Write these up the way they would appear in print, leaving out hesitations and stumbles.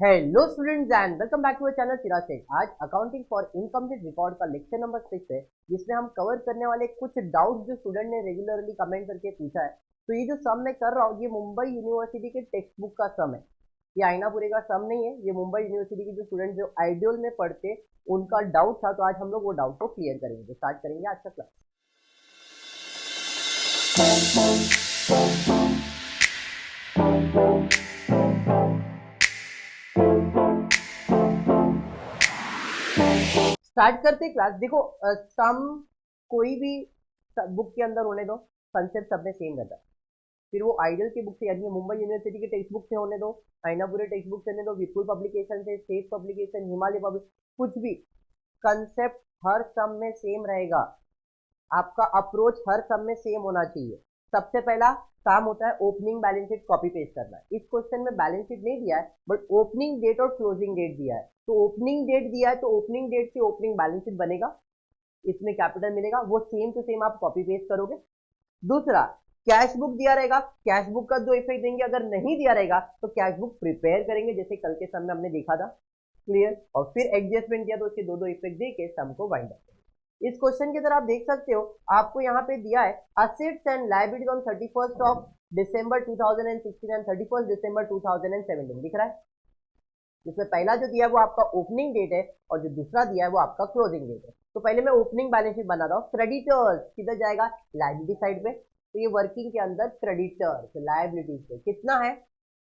Hello students and welcome back to our channel Chirag Shaikh. आज accounting for incomplete record का lecture number 6 है, जिसमें हम कवर करने वाले कुछ डाउट जो स्टूडेंट ने रेगुलरली कमेंट करके पूछा है। तो ये जो सम मैं कर रहा हूँ ये मुंबई यूनिवर्सिटी के टेक्स्ट बुक का सम है, ये आईनापुरे का सम नहीं है। ये मुंबई यूनिवर्सिटी के जो स्टूडेंट जो आइडियल में पढ़ते उनका डाउट था, तो आज हम लोग वो डाउट को क्लियर करेंगे। स्टार्ट करेंगे आज का क्लास। स्टार्ट करते क्लास। देखो सम कोई भी बुक के अंदर होने दो, कंसेप्ट सब में सेम रहता है। फिर वो आइडियल की बुक से, यानी मुंबई यूनिवर्सिटी के टेक्स्ट बुक से होने दो, आईनापुरे टेक्स्ट बुक से होने दो, विपुल पब्लिकेशन से, स्टेट पब्लिकेशन, हिमालय पब्लिक, कुछ भी कंसेप्ट हर सम में सेम रहेगा। आपका अप्रोच हर सब में सेम होना चाहिए। सबसे पहला काम होता है opening balance sheet copy paste करना। इस क्वेश्चन में बैलेंस शीट नहीं दिया है, बट ओपनिंग डेट और क्लोजिंग डेट दिया है। तो ओपनिंग डेट दिया है तो ओपनिंग डेट से ओपनिंग बैलेंस शीट बनेगा, इसमें कैपिटल मिलेगा, वो सेम टू सेम आप कॉपी पेस्ट करोगे। दूसरा, कैश बुक दिया रहेगा, कैश बुक का दो इफेक्ट देंगे। अगर नहीं दिया रहेगा तो कैश बुक प्रिपेयर करेंगे, जैसे कल के सम में हमने देखा था। क्लियर। और फिर एडजस्टमेंट दिया तो उसके दो दो इफेक्ट दे के सम को वाइंड अप। इस क्वेश्चन की तरह आप देख सकते हो, आपको यहाँ पे दिया है assets and liabilities on 31st of December 2016 and 31st दिसंबर 2017 दिख रहा है। जिसमें पहला जो दिया है वो आपका ओपनिंग डेट है और जो दूसरा दिया है वो आपका क्लोजिंग डेट है। तो पहले मैं ओपनिंग बैलेंस शीट बना रहा हूँ। क्रेडिटर्स किधर जाएगा? लायबिलिटी साइड पे। तो ये वर्किंग के अंदर क्रेडिटर्स लायबिलिटीज पे कितना है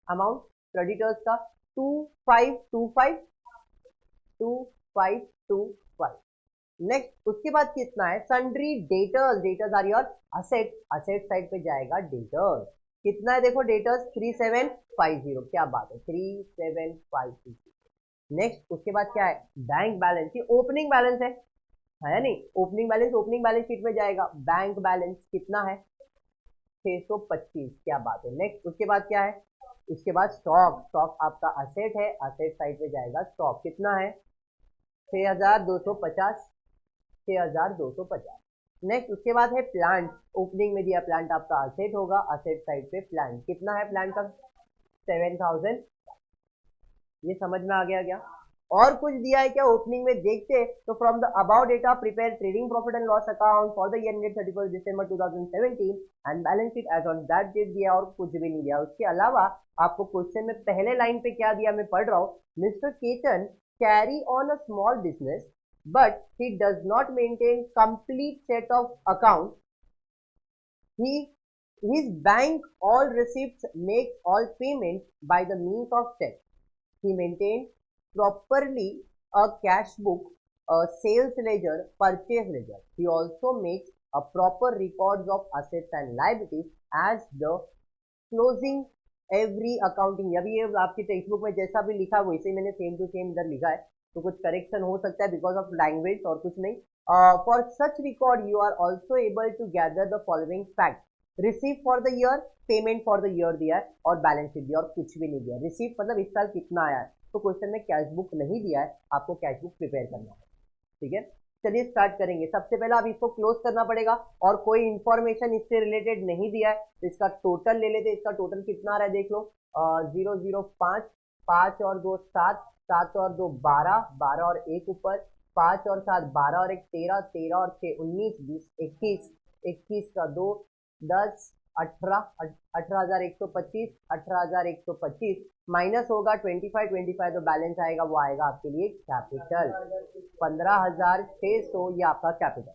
अमाउंट क्रेडिटर्स का? 2525 नेक्स्ट उसके बाद कितना है? Sundry debtors, debtors are your asset, asset side पे जाएगा डेटर्स। कितना है देखो डेटर्स? 3750। क्या बात है, 3750। नेक्स्ट उसके बाद क्या है? बैंक बैलेंस, ये ओपनिंग बैलेंस है नहीं? ओपनिंग बैलेंस शीट में जाएगा। बैंक बैलेंस कितना है? 625। क्या बात है। नेक्स्ट उसके बाद क्या है? उसके बाद स्टॉक, स्टॉक आपका असेट है, असेट साइड पे जाएगा। स्टॉक कितना है? 6250, 6250। नेक्स्ट उसके बाद है प्लांट, ओपनिंग में दिया प्लांट आपका असेट होगा, असेट साइड पे प्लांट कितना है? प्लांट का 7000। ये समझ में आ गया क्या? और कुछ दिया है क्या ओपनिंग में? देखते तो from the about data prepare trading profit and loss account for the year ended 31 December 2017 and balance sheet as on that date दिया, और कुछ भी नहीं दिया। उसके अलावा आपको क्वेश्चन में पहले लाइन पे क्या दिया मैं पढ़ रहा हूँ। Mister Ketan carry on a small business but he does not maintain complete set of accounts. His bank all receipts, make all payments by the means of check. He maintains properly a cash book, a sales ledger, purchase ledger. He also makes a proper records of assets and liabilities as the closing every accounting। अभी ये आपकी text book में जैसा भी लिखा वैसे मैंने same to same इधर लिखा है, तो कुछ करेक्शन हो सकता है बिकॉज ऑफ लैंग्वेज और कुछ नहीं। For such record you are also able to gather the following fact. Receive for the year, payment for the year दिया है और बैलेंस शीट दिया और कुछ भी नहीं दिया। रिसीव मतलब इस साल कितना आया है, तो क्वेश्चन में कैश बुक नहीं दिया है, आपको कैश बुक प्रिपेयर करना है। ठीक है, चलिए स्टार्ट करेंगे। सबसे पहला अब इसको क्लोज करना पड़ेगा और कोई इंफॉर्मेशन इससे रिलेटेड नहीं दिया है, तो इसका टोटल ले लेते। इसका टोटल कितना आ रहा है देख लो। 005, 5 और 2 7, 7 और 2 12, 12 और 1 ऊपर, 5 और 7 12 और 1 13, 13 और 6 19, 20 21, 21 का 2 10, 18, 18,125, 18,125 माइनस होगा 25, 25 तो बैलेंस आएगा, वो आएगा आपके लिए कैपिटल 15,600। ये आपका कैपिटल।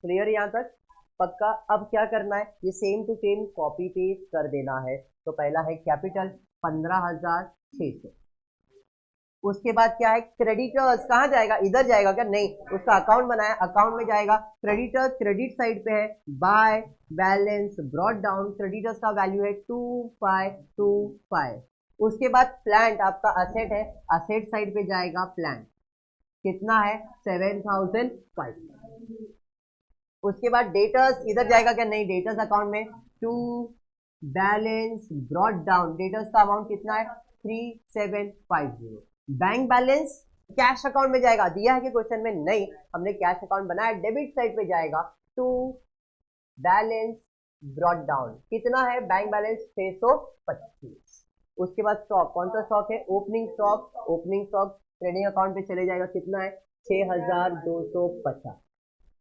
क्लियर यहाँ तक? पक्का। अब क्या करना है, ये same to same copy paste कर देना है। तो पहला है कैपिटल 15,600। उसके बाद क्या है? क्रेडिटर्स कहाँ जाएगा? इधर जाएगा क्या? नहीं, उसका अकाउंट बनाया, अकाउंट में जाएगा। क्रेडिटर्स क्रेडिट साइड पे है, by balance brought down, creditors का वैल्यू है 2525। उसके बाद प्लांट आपका असेट है, असेट साइड पे जाएगा प्लांट कितना है? 7005। उसके बाद डेटर्स इधर जाएगा क्या? नहीं, डेटर्स अकाउंट में to balance brought down, debtors का अमाउंट कितना है? 3750। बैंक बैलेंस कैश अकाउंट में जाएगा, दिया है कि क्वेश्चन में? नहीं, हमने कैश अकाउंट बनाया, डेबिट साइड पे जाएगा टू बैलेंस ब्रॉट डाउन कितना है? Bank balance 625। उसके बाद स्टॉक, कौन सा स्टॉक है, opening stock, opening stock trading account पे चले जाएगा, कितना है 6250।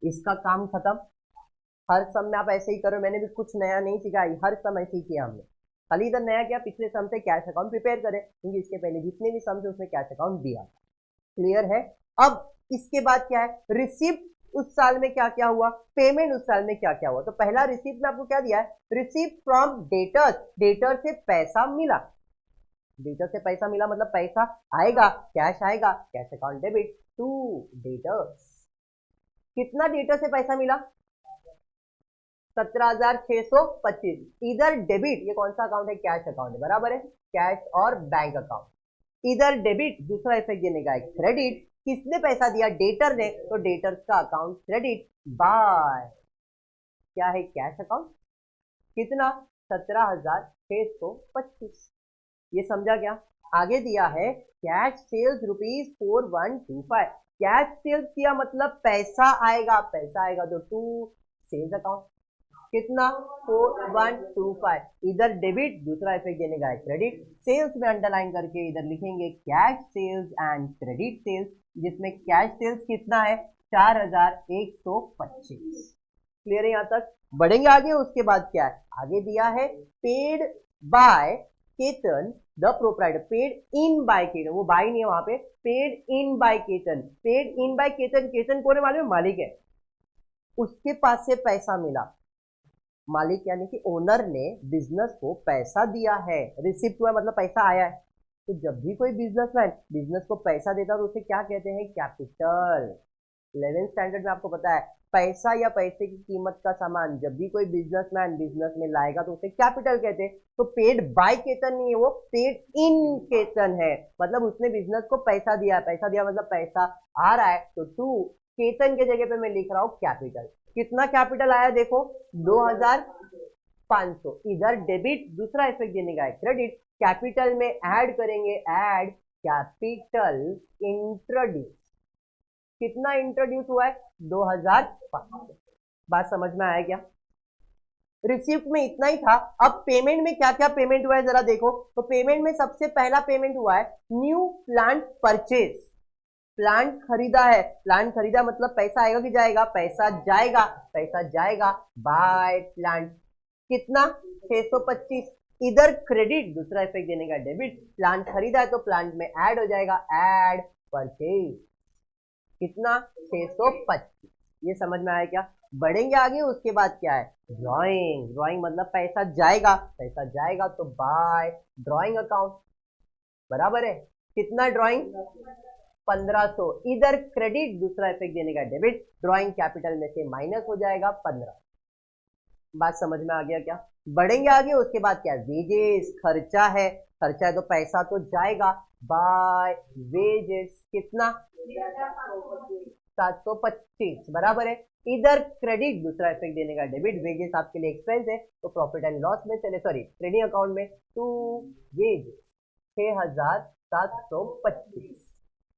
इसका काम खत्म। हर सम में आप ऐसे ही करो, मैंने भी कुछ नया नहीं सिखाई, हर सम ऐसे ही किया हमने, खाली इधर नया किया, पिछले सम से कैश अकाउंट प्रिपेयर करें, क्योंकि इसके पहले जितने भी सम थे उसमें कैश अकाउंट दिया। क्लियर है। अब इसके बाद क्या है, रिसिप्ट उस साल में क्या क्या हुआ, पेमेंट उस साल में क्या क्या हुआ। तो पहला रिसिप्ट में आपको क्या दिया है, रिसिप्ट फ्रॉम डेटर्स, डेटर से पैसा मिला, डेटर से पैसा मिला मतलब पैसा आएगा, कैश आएगा, cash account debit to debtors. कितना डेटर से पैसा मिला, 17,625, इधर डेबिट, ये कौन सा अकाउंट है, कैश अकाउंट है, बराबर है, कैश और बैंक अकाउंट, इधर डेबिट, दूसरा इफेक्ट देने का है क्रेडिट, किसने पैसा दिया, डेटर ने, तो डेटर का अकाउंट क्रेडिट बाय क्या है, कैश अकाउंट, कितना 17,625। ये समझा क्या। आगे दिया है कैश सेल्स ₹4125, कैश सेल्स किया मतलब पैसा आएगा, पैसा आएगा तो टू सेल्स अकाउंट, कितना 4125, इधर डेबिट, दूसरा इफेक्ट देने का है क्रेडिट, सेल्स में अंडरलाइन करके इधर लिखेंगे cash sales and credit sales, जिसमें कैश सेल्स कितना है 4125। क्लियर है, यहां तक। बढ़ेंगे आगे, उसके बाद क्या है, आगे दिया है paid by Ketan the proprietor, paid in by Ketan, वो बाय नहीं है वहां पे, paid in by Ketan, paid in by Ketan, Ketan कौन है मालूम, मालिक है, उसके पास से पैसा मिला, मालिक यानी कि ओनर ने बिजनेस को पैसा दिया है, रिसिप्ट हुआ मतलब पैसा आया है। तो जब भी कोई बिजनेसमैन बिजनेस को पैसा देता है तो उसे क्या कहते हैं, कैपिटल। 11th स्टैंडर्ड में आपको पता है, पैसा या पैसे की कीमत का सामान जब भी कोई बिजनेसमैन बिजनेस में लाएगा तो उसे कैपिटल कहते हैं। तो पेड बाय केतन नहीं है, वो पेड इन केतन है, मतलब उसने बिजनेस को पैसा दिया, पैसा दिया मतलब पैसा आ रहा है, तो टू केतन के जगह पे मैं लिख रहा हूं कैपिटल। कितना कैपिटल आया देखो 2500, इधर डेबिट, दूसरा इफेक्ट देने का है क्रेडिट, कैपिटल में ऐड करेंगे, ऐड कैपिटल इंट्रोड्यूस, कितना इंट्रोड्यूस हुआ है 2500। बात समझ में आया क्या। रिसिप्ट में इतना ही था। अब पेमेंट में क्या क्या पेमेंट हुआ है जरा देखो, तो पेमेंट में सबसे पहला पेमेंट हुआ है न्यू प्लांट परचेज, प्लांट खरीदा है, प्लांट खरीदा मतलब पैसा आएगा कि जाएगा, पैसा जाएगा, पैसा जाएगा बाय प्लांट, कितना 625, इधर क्रेडिट, दूसरा इफेक्ट देने का डेबिट, प्लांट खरीदा है तो प्लांट में ऐड हो जाएगा, ऐड परचेज, कितना 625। ये समझ में आया क्या। बढ़ेंगे आगे, उसके बाद क्या है ड्राइंग, ड्राइंग मतलब पैसा जाएगा, पैसा जाएगा तो बाय ड्राइंग अकाउंट, बराबर है, कितना ड्राइंग 1500, इधर क्रेडिट, दूसरा इफेक्ट देने का डेबिट, ड्राइंग कैपिटल में से माइनस हो जाएगा 15। बात समझ में आ गया क्या। बढ़ेंगे आगे, उसके बाद क्या, वेजेस, खर्चा है, खर्चा है तो पैसा तो जाएगा बाय वेजेस, कितना 725, बराबर है, इधर क्रेडिट, दूसरा इफेक्ट देने का डेबिट, वेजेस आपके लिए एक्सपेंस है तो प्रॉफिट एंड लॉस में चले, सॉरी ट्रेडिंग अकाउंट में टू वेजेस 6725,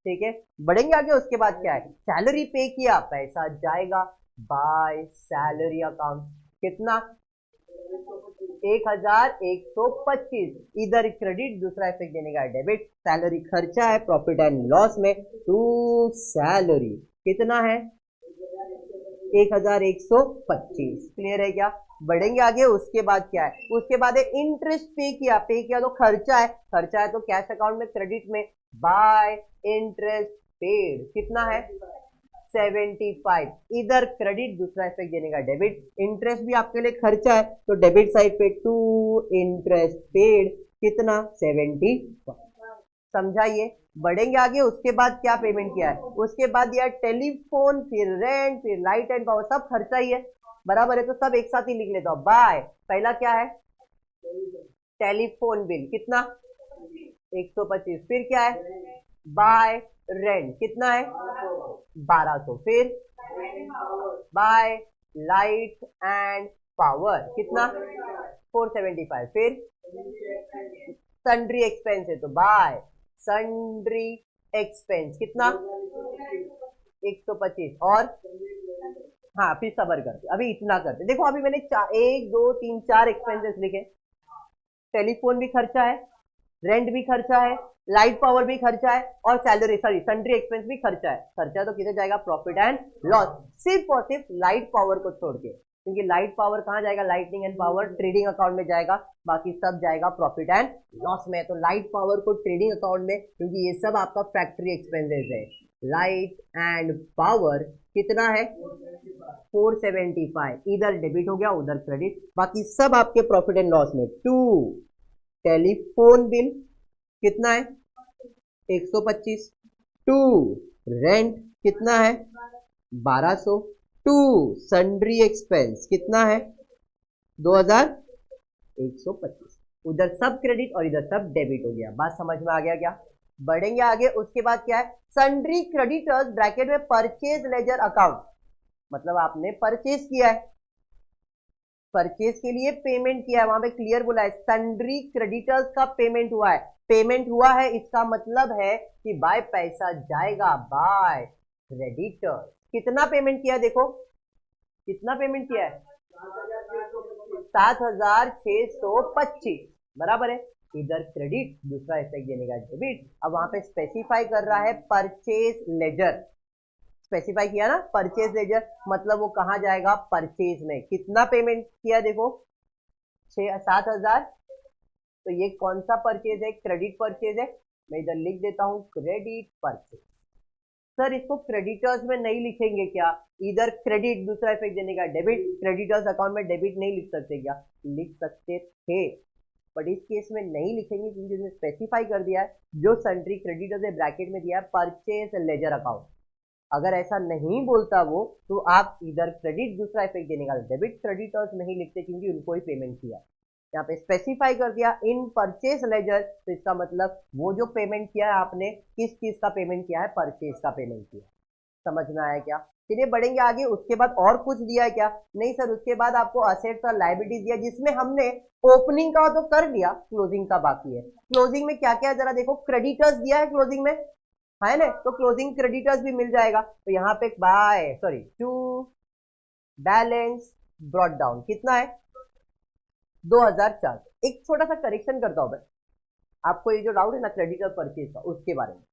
ठीक है। बढ़ेंगे आगे, उसके बाद क्या है सैलरी पे किया, पैसा जाएगा बाय सैलरी अकाउंट, कितना 1125, इधर क्रेडिट, दूसरा इफेक्ट देने का डेबिट, सैलरी खर्चा है प्रॉफिट एंड लॉस में टू सैलरी, कितना है 1125। क्लियर है क्या। बढ़ेंगे आगे, उसके बाद क्या है, उसके बाद है इंटरेस्ट पे किया, पे किया तो खर्चा है, खर्चा है तो कैश अकाउंट में क्रेडिट में बाय इंटरेस्ट पेड, कितना है 75, इधर क्रेडिट, दूसरा इफेक्ट देने का डेबिट, इंटरेस्ट भी आपके लिए खर्चा है तो डेबिट साइड पे टू इंटरेस्ट पेड, कितना 75। समझाइए। बढ़ेंगे आगे, उसके बाद क्या पेमेंट किया है, उसके बाद दिया टेलीफोन, फिर रेंट, फिर लाइट एंड पावर, सब खर्चा ही है, बराबर है, तो सब एक साथ ही लिख लेता हूं। बाय पहला क्या है टेलीफोन बिल, कितना 125, फिर क्या है बाय रेंट, कितना है 1200, फिर बाय लाइट एंड पावर, कितना 475, फिर सन्ड्री एक्सपेंस है तो बाय सन्ड्री एक्सपेंस, कितना 125, और हाँ फिर सबर करते, अभी इतना करते, देखो अभी मैंने 1 2 3 4 एक्सपेंसेस लिखे, टेलीफोन भी खर्चा है, रेंट भी खर्चा है, लाइट पावर भी खर्चा है, और सैलरी सॉरी सन्ड्री एक्सपेंस भी खर्चा है। खर्चा तो किधर जाएगा? Profit and loss. सिर्फ और सिर्फ लाइट पावर को छोड़ के, क्योंकि लाइट पावर कहाँ जाएगा? Lightning and power trading account में जाएगा, बाकी सब जाएगा प्रॉफिट एंड लॉस में। तो लाइट पावर को ट्रेडिंग अकाउंट में, क्योंकि ये सब आपका फैक्ट्री एक्सपेंसेस है। लाइट एंड पावर कितना है? 475, इधर डेबिट हो गया उधर क्रेडिट, बाकी सब आपके प्रॉफिट एंड लॉस में। 2 टेलीफोन बिल कितना है? 125। 2 रेंट कितना है? 1200। 2 सन्ड्री एक्सपेंस कितना है? 2125। उधर सब क्रेडिट और इधर सब डेबिट हो गया। बात समझ में आ गया क्या? बढ़ेंगे आगे। उसके बाद क्या है? सन्ड्री क्रेडिटर्स ब्रैकेट में परचेज लेजर अकाउंट, मतलब आपने परचेज किया है, परचेज के लिए पेमेंट किया है, वहां पे क्लियर बोला है सन्ड्री क्रेडिटर्स का पेमेंट हुआ है। पेमेंट हुआ है इसका मतलब है कि बाय पैसा जाएगा, बाय क्रेडिटर। कितना पेमेंट किया? देखो कितना पेमेंट किया है? 7625, बराबर है। इधर क्रेडिट, दूसरा इफेक्ट देने का डेबिट। अब वहां पे स्पेसिफाई कर रहा है परचेज लेजर, स्पेसिफाई किया ना परचेज लेजर, मतलब वो कहां जाएगा? परचेज में। कितना पेमेंट किया? देखो 7000। तो ये कौन सा परचेज है? क्रेडिट परचेज है। मैं इधर लिख देता हूं क्रेडिट परचेज। सर इसको क्रेडिटर्स में नहीं लिखेंगे क्या? इधर क्रेडिट, दूसरा इफेक्ट देने का डेबिट, क्रेडिटर्स अकाउंट में डेबिट नहीं लिख सकते क्या? लिख सकते थे, बट इस केस में नहीं लिखेंगे क्योंकि इसने स्पेसिफाई कर दिया है जो सन्ड्री क्रेडिटर्स है ब्रैकेट में दिया है परचेज लेजर अकाउंट। अगर ऐसा नहीं बोलता वो, तो आप इधर क्रेडिट, दूसरा इफेक्ट देने का डेबिट, क्रेडिटर्स नहीं लिखते क्योंकि उनको ही पेमेंट किया। यहाँ पे स्पेसिफाई कर दिया इन परचेज लेजर, तो इसका मतलब वो जो पेमेंट किया है आपने, किस चीज का पेमेंट किया है? परचेज का पेमेंट किया। समझ में आया क्या? चलिए बढ़ेंगे आगे। उसके बाद और कुछ दिया है क्या? नहीं सर, उसके बाद आपको असेट्स और लायबिलिटीज दिया, जिसमें हमने ओपनिंग का तो कर लिया, क्लोजिंग का बाकी है। क्लोजिंग में क्या क्या है जरा देखो। क्रेडिटर्स दिया है क्लोजिंग में, है ना? तो क्लोजिंग क्रेडिटर्स भी मिल जाएगा। तो यहाँ पे by two balance brought down कितना है? 2004। एक छोटा सा करेक्शन करता हूं मैं, आपको ये जो डाउट है ना क्रेडिटर परचेज का, उसके बारे में।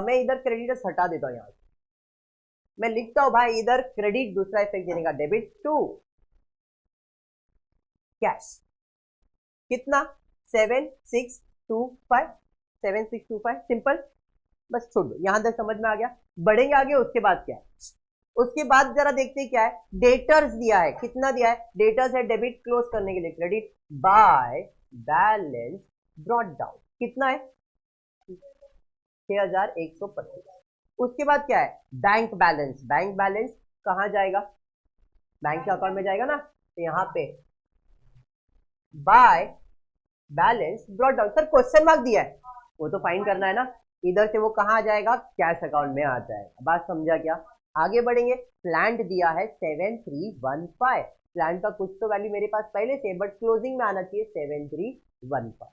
मैं इधर क्रेडिटर्स हटा देता हूं। यहाँ मैं लिखता हूं भाई इधर क्रेडिट, दूसरा इफेक्ट देने का डेबिट, टू कैश कितना? 7625। 7625 सिंपल, बस छोड़ दो, यहां तक समझ में आ गया। बढ़ेंगे आगे। उसके बाद क्या है? उसके बाद जरा देखते हैं क्या है। डेटर्स दिया है, कितना दिया है? डेटर्स है डेबिट क्लोज करने के लिए, credit by balance brought down कितना है? 6125। उसके बाद क्या है? Bank balance. बैंक बैलेंस कहां जाएगा? बैंक के अकाउंट में जाएगा ना, तो यहां पे by balance brought down. Sir question mark दिया है, वो तो फाइंड करना है ना, इधर से वो कहां आ जाएगा? कैश अकाउंट में आ जाएगा। बात समझा क्या? आगे बढ़ेंगे। प्लांट दिया है 7315। प्लांट का कुछ तो वैल्यू मेरे पास पहले से, बट क्लोजिंग में आना चाहिए 7315।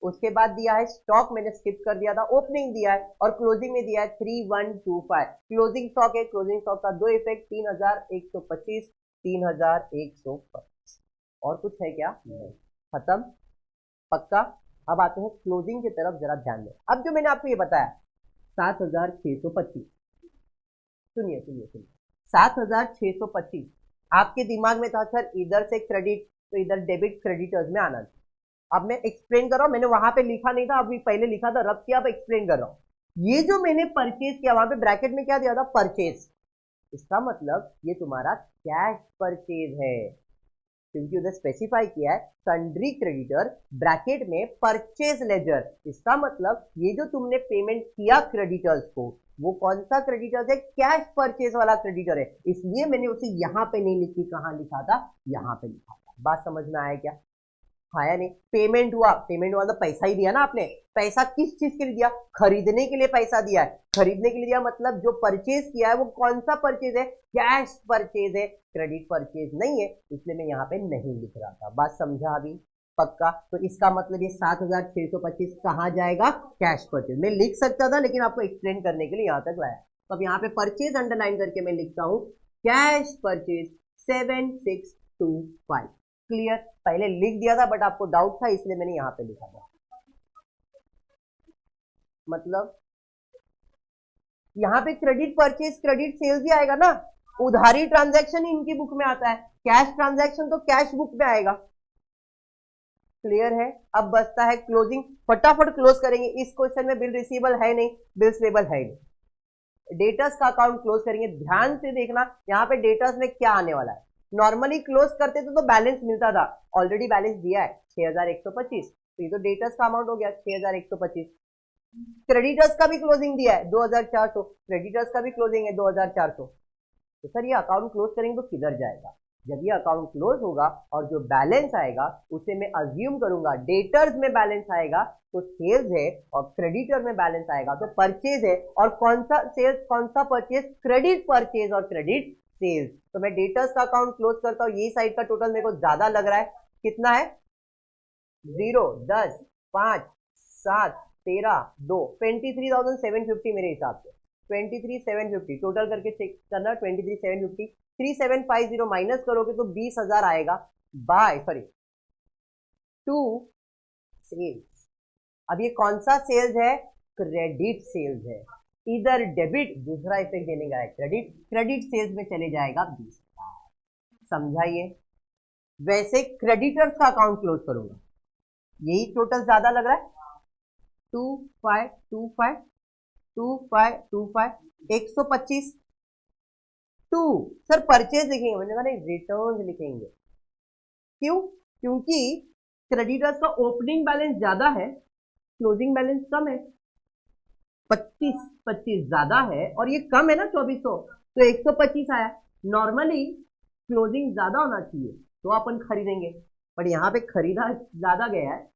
उसके बाद दिया है स्टॉक, मैंने स्किप कर दिया था, ओपनिंग दिया है और क्लोजिंग में दिया है 3125। क्लोजिंग स्टॉक है, क्लोजिंग स्टॉक का दो इफेक्ट, 3125, 3125। और कुछ है क्या? खत्म, पक्का। अब आते हैं क्लोजिंग की तरफ, जरा ध्यान दें। अब जो मैंने आपको ये बताया 7625, सुनिए सुनिए सुनिए, 7625 आपके दिमाग में था सर इधर से क्रेडिट, तो इधर डेबिट क्रेडिटर्स में आना चाहिए। अब मैं एक्सप्लेन कर रहा हूं, मैंने वहां पे लिखा नहीं था, अभी पहले लिखा था, रब किया, अब एक्सप्लेन कर रहा हूं। ये जो मैंने परचेज किया, वहां पे ब्रैकेट में क्या दिया था? परचेज। इसका मतलब ये तुम्हारा कैश परचेज है, क्योंकि उधर स्पेसिफाई किया है सन्ड्री क्रेडिटर ब्रैकेट में परचेज लेजर। इसका मतलब ये जो तुमने पेमेंट किया क्रेडिटर्स को, वो कौन सा क्रेडिटर है? कैश परचेज वाला क्रेडिटर है। इसलिए मैंने उसे यहां पे नहीं लिखी, कहां लिखा था? यहां पे लिखा था। बात समझ में आया क्या? हाँ या नहीं? पेमेंट हुआ, पेमेंट हुआ तो पैसा ही दिया ना आपने। पैसा किस चीज के लिए दिया? खरीदने के लिए पैसा दिया है। खरीदने के लिए दिया मतलब जो परचेज किया है वो कौन सा परचेज है? कैश परचेज है, क्रेडिट परचेज नहीं है, इसलिए मैं यहाँ पे नहीं लिख रहा था। बात समझा अभी? पक्का। तो इसका मतलब ये 7625 कहाँ जाएगा? Cash purchase. मैं लिख सकता था लेकिन आपको एक्सप्लेन करने के लिए यहाँ तक लाया। तो अब यहाँ पे परचेज अंडरलाइन करके मैं लिखता हूँ कैश परचेज 7625। क्लियर? पहले लिख दिया था बट आपको डाउट था, इसलिए मैंने यहाँ पे लिखा था। मतलब यहाँ पे क्रेडिट परचेज क्रेडिट सेल्स ही आएगा ना, उधारी ट्रांजैक्शन इनकी बुक में आता है, कैश ट्रांजैक्शन तो कैश बुक में आएगा। क्लियर है? अब बचता है क्लोजिंग, फटाफट क्लोज करेंगे। इस क्वेश्चन में बिल रिसीवेबल है नहीं, बिल्स पेबल है नहीं। डेटर्स का अकाउंट क्लोज करेंगे, ध्यान से देखना यहाँ पे डेटर्स में क्या आने वाला है। नॉर्मली क्लोज करते थे तो बैलेंस मिलता था, ऑलरेडी बैलेंस दिया है 6125, तो ये तो डेटर्स का अमाउंट हो गया 6125। क्रेडिटर्स का भी क्लोजिंग दिया है 2400, क्रेडिटर्स का भी क्लोजिंग है 2400। तो सर ये अकाउंट क्लोज करेंगे तो किधर जाएगा? जब ये अकाउंट क्लोज होगा और जो बैलेंस आएगा उसे मैं अज्यूम करूंगा डेटर्स में बैलेंस आएगा तो सेल्स है, और क्रेडिटर में बैलेंस आएगा तो परचेज है। और कौन सा सेल्स कौन सा परचेज? क्रेडिट परचेज और क्रेडिट सेल्स। तो मैं डेटर्स का अकाउंट क्लोज करता हूँ, ये साइड का टोटल मेरे को ज्यादा लग रहा है, कितना है? 0, 10, 5, 7, 13, 2, 23,750 मेरे हिसाब से। 23,750 टोटल करके चेक करना, 23,750, 3750 माइनस करोगे तो 20,000 आएगा बाय टू सेल्स। अब ये कौन सा सेल्स है? क्रेडिट सेल्स है। इधर डेबिट, दूसरा इफेक्ट देने का है क्रेडिट, क्रेडिट सेल्स में चले जाएगा 20,000। समझाइए? वैसे क्रेडिटर्स का अकाउंट क्लोज करूंगा, यही टोटल ज्यादा लग रहा है, 2525 2525 125 2। सर परचेज लिखेंगे, मैंने कहा नहीं रिटर्न लिखेंगे। क्यों? क्योंकि क्रेडिटर्स का ओपनिंग बैलेंस ज्यादा है, क्लोजिंग बैलेंस कम है, 25 ज्यादा है और ये कम है ना 2400, तो 125 आया। नॉर्मली क्लोजिंग ज्यादा होना चाहिए तो अपन खरीदेंगे, पर यहाँ पे खरीदा ज्यादा गया है,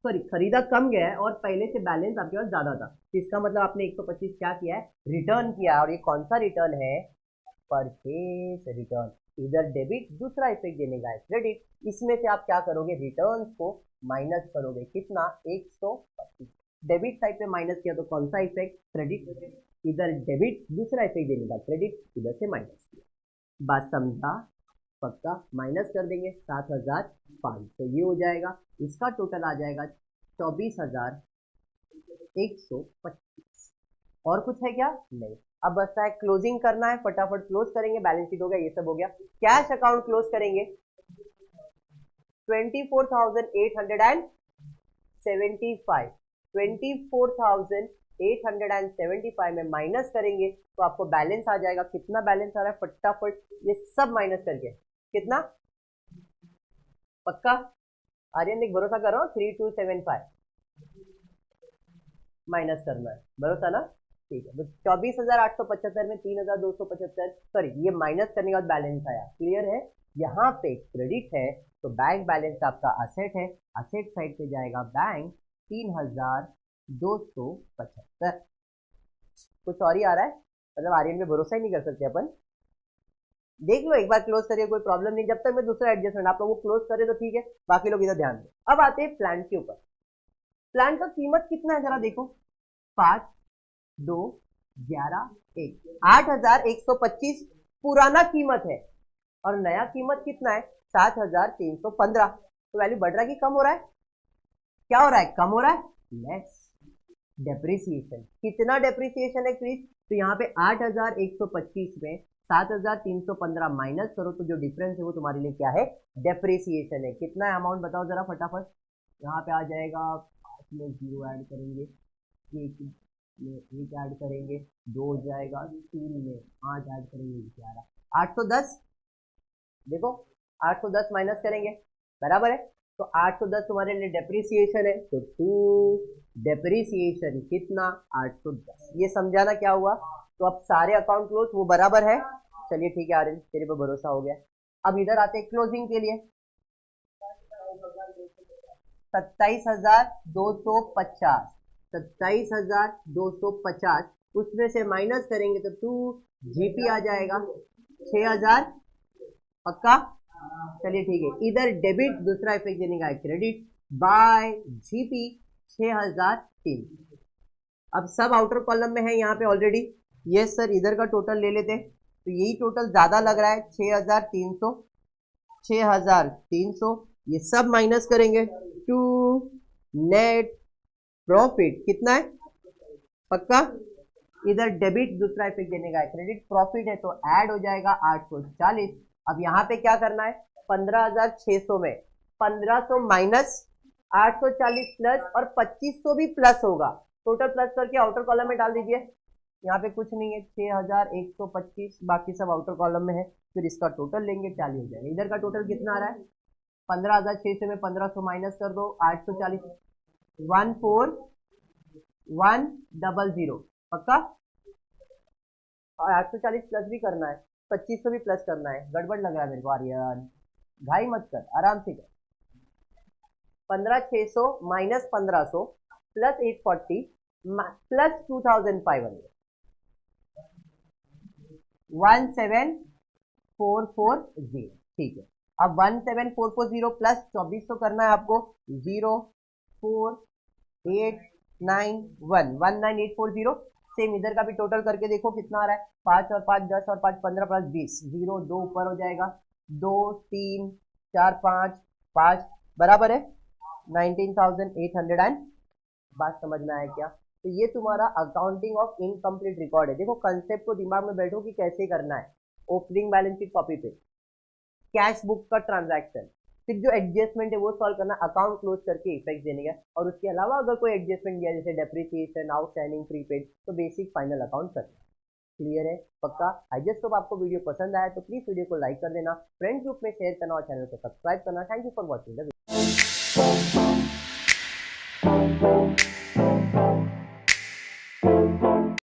खरीदा कम गया है और पहले से बैलेंस आपके पास ज्यादा था, तो इसका मतलब आपने 125 क्या किया है? रिटर्न किया। और ये कौन सा रिटर्न है? Purchase return. इधर डेबिट, दूसरा इफेक्ट देने का है क्रेडिट। इसमें से आप क्या करोगे? रिटर्न्स को माइनस करोगे, कितना? 125। डेबिट साइड पे माइनस किया तो कौन सा इफेक्ट? क्रेडिट। इधर डेबिट, दूसरा इफेक्ट देने का क्रेडिट, इधर से माइनस किया। बात समझा? पक्का? माइनस कर देंगे 7,500, ये हो जाएगा, इसका टोटल आ जाएगा 24,125। और कुछ है क्या? नहीं। अब बचता है क्लोजिंग करना है, फटाफट क्लोज करेंगे, बैलेंस शीट हो गया, ये सब हो गया। कैश अकाउंट क्लोज करेंगे 24,875, 24,875 में माइनस करेंगे तो आपको बैलेंस आ जाएगा। कितना बैलेंस आ रहा है? फटाफट ये सब माइनस करके कितना? पक्का? आर्यन एक भरोसा कर रहा हूँ, 3275 माइनस करना है, भरोसा ना? ठीक है, तो 24,875 में 3,275, सॉरी ये माइनस करने के बाद बैलेंस आया। क्लियर है? यहाँ पे क्रेडिट है तो बैंक बैलेंस आपका असेट है, असेट साइड पे जाएगा बैंक 3,275। कुछ और ही आ रहा है? मतलब आर्यन पे भरोसा ही नहीं कर सकते अपन। देख लो एक बार क्लोज करिए, कोई प्रॉब्लम नहीं, जब तक मैं दूसरा एडजस्टमेंट आप लोग क्लोज करें तो ठीक है, बाकी लोग इधर ध्यान दें। अब आते हैं प्लांट के ऊपर। प्लांट का कीमत कितना है जरा देखो, 5, 2, 11, 1, 8,125 पुराना कीमत है और नया कीमत कितना है? 7,315। तो वैल्यू बढ़ रहा है कि कम हो रहा है? क्या हो रहा है? कम हो रहा है, लेस डेप्रिसिएशन। कितना डेप्रिसिएशन है क्रिस? तो यहाँ पे 8,125 में 7,315 माइनस करो तो जो डिफरेंस है वो तुम्हारे लिए क्या है? डेप्रिसिएशन है। कितना है अमाउंट बताओ जरा फटाफट। यहाँ पे आ जाएगा, 5 में 0 ऐड करेंगे, 1 में 1 ऐड करेंगे, 2 हो जाएगा, 3 में 5 ऐड करेंगे, 11, 810। देखो 810 माइनस करेंगे, बराबर है, तो 810 तुम्हारे लिए डेप्रिसिएशन है, तो 2 डेप्रिसिएशन कितना? 810। ये समझाना क्या हुआ? तो अब सारे अकाउंट क्लोज, वो बराबर है। चलिए ठीक है आर्यन, तेरे पे भरोसा हो गया। अब इधर आते हैं क्लोजिंग के लिए, 27,250, 27,250, उसमें से माइनस करेंगे तो 2 जीपी आ जाएगा 6,000। पक्का? चलिए ठीक है, इधर डेबिट, दूसरा इफेक्ट देने का है क्रेडिट, बाय जीपी 6,003। अब सब आउटर कॉलम में है यहाँ पे ऑलरेडी। यस सर, इधर का टोटल ले लेते, तो यही टोटल ज्यादा लग रहा है, 6,300, 6,300, ये सब माइनस करेंगे, टू नेट प्रॉफिट कितना है पक्का, इधर डेबिट दूसरा इफेक्ट देने का है, क्रेडिट प्रॉफिट है तो ऐड हो जाएगा 840। अब यहाँ पे क्या करना है, 15,600 में 1500 माइनस 840 प्लस और 2500 भी प्लस होगा, टोटल प्लस करके आउटर कॉलम में डाल दीजिए। यहाँ पे कुछ नहीं है, 6125 बाकी सब आउटर कॉलम में है, फिर इसका टोटल लेंगे 40 हो जाएगा। इधर का टोटल कितना आ रहा है, 15,600 में 1500 माइनस कर दो 840, 14100 पक्का, और 840 प्लस भी करना है, 2500 भी प्लस करना है, गड़बड़ लग रहा है मेरे को आर्यन, घाई मत कर, आराम से कर। 15,600 माइनस 1500 प्लस 840 प्लस 2500, 17440, ठीक है। अब 17440 प्लस 2400 करना है आपको, 04891 19840। सेम इधर का भी टोटल करके देखो कितना आ रहा है, 5 और 5 10 और 5 15 प्लस 20, 0 2 ऊपर हो जाएगा, 2 3 4 5 5 बराबर है 19,800 एंड, बात समझ में आया क्या। तो ये तुम्हारा अकाउंटिंग ऑफ इनकम्प्लीट रिकॉर्ड है। देखो कंसेप्ट को दिमाग में बैठो कि कैसे करना है। ओपनिंग बैलेंस शीट कॉपी पे, कैश बुक का ट्रांजैक्शन, फिर जो एडजस्टमेंट है वो सॉल्व करना, अकाउंट क्लोज करके इफेक्ट देने का, और उसके अलावा अगर कोई एडजस्टमेंट किया जैसे डेप्रिसिएशन आउटस्टैंडिंग प्रीपेड तो बेसिक फाइनल अकाउंट करना। क्लियर है पक्का। आई जस्ट होप आपको वीडियो पसंद आया तो प्लीज वीडियो को लाइक कर देना, फ्रेंड ग्रुप में शेयर करना और चैनल को सब्सक्राइब करना। Thank you for watching the video.